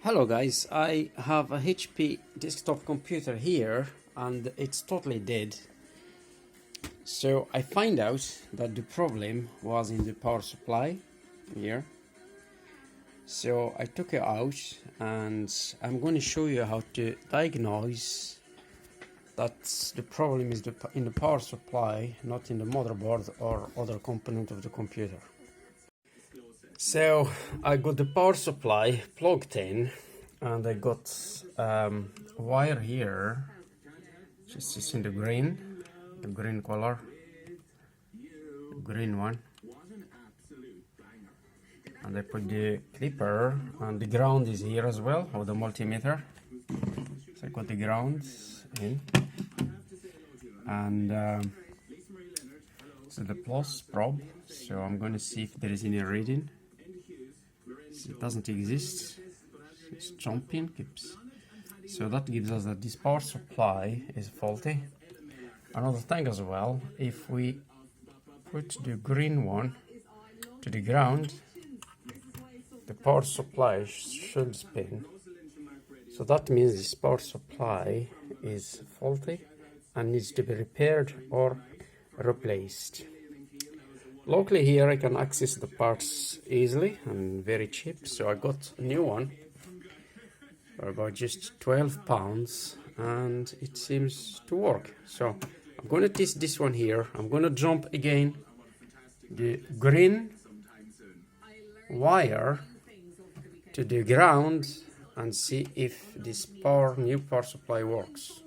Hello guys, I have a HP desktop computer here and it's totally dead. So I find out that the problem was in the power supply here. So I took it out and I'm going to show you how to diagnose that the problem is in the power supply, not in the motherboard or other component of the computer. So I got the power supply plugged in and I got wire here, just is in the green color, the green one, and I put the clipper, and the ground is here as well, or the multimeter. So I got the ground in, and so the plus probe, so I'm going to see if there is any reading. So it doesn't exist, it's jumping, keeps, so that gives us that this power supply is faulty. Another thing as well, if we put the green one to the ground, the power supply should spin, so that means this power supply is faulty and needs to be repaired or replaced. Locally here I can access the parts easily and very cheap, so I got a new one for about just £12 and it seems to work. So I'm going to test this one here. I'm going to jump again the green wire to the ground and see if this new power supply works.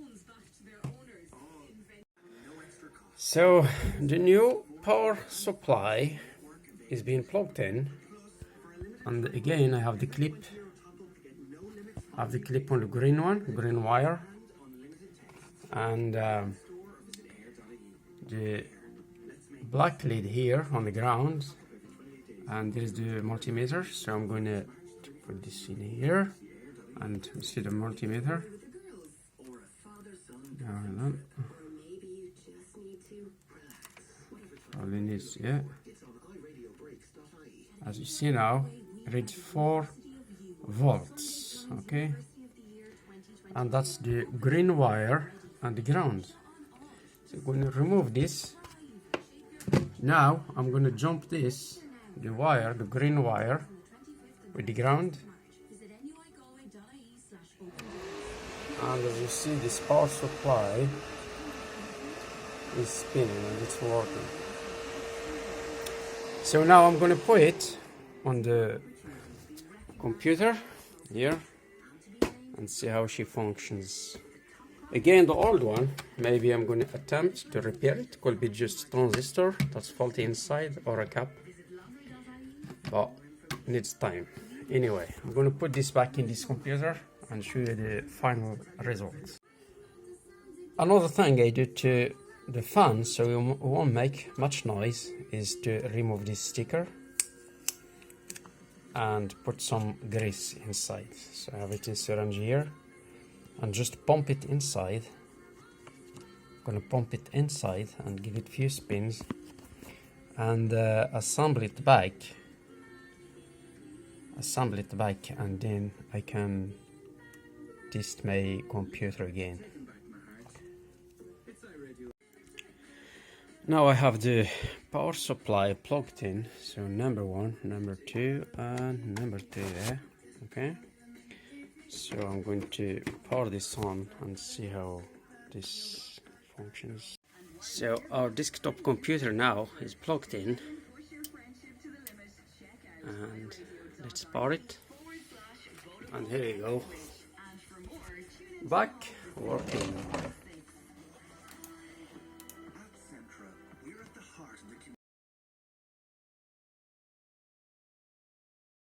So the new power supply is being plugged in, and again I have the clip on the green wire, and the black lid here on the ground, and there is the multimeter. So I'm going to put this in here and see the multimeter. Probably needs, yeah. As you see now, it reads 4 volts, okay? And that's the green wire and the ground. So I'm going to remove this. Now I'm going to jump this, the green wire with the ground. And as you see, this power supply is spinning and it's working. So now I'm going to put it on the computer here and see how she functions. Again, the old one, maybe I'm going to attempt to repair it. Could be just transistor that's faulty inside or a cap, but needs time. Anyway, I'm going to put this back in this computer and show you the final results. Another thing I do to the fan so it won't make much noise is to remove this sticker and put some grease inside. So I have it in syringe here and just pump it inside. I'm gonna pump it inside and give it a few spins and assemble it back, and then I can test my computer again. Now I have the power supply plugged in, so number 1, number 2 and number 3 there, okay? So I'm going to power this on and see how this functions. So our desktop computer now is plugged in, and let's power it, and here you go, back working.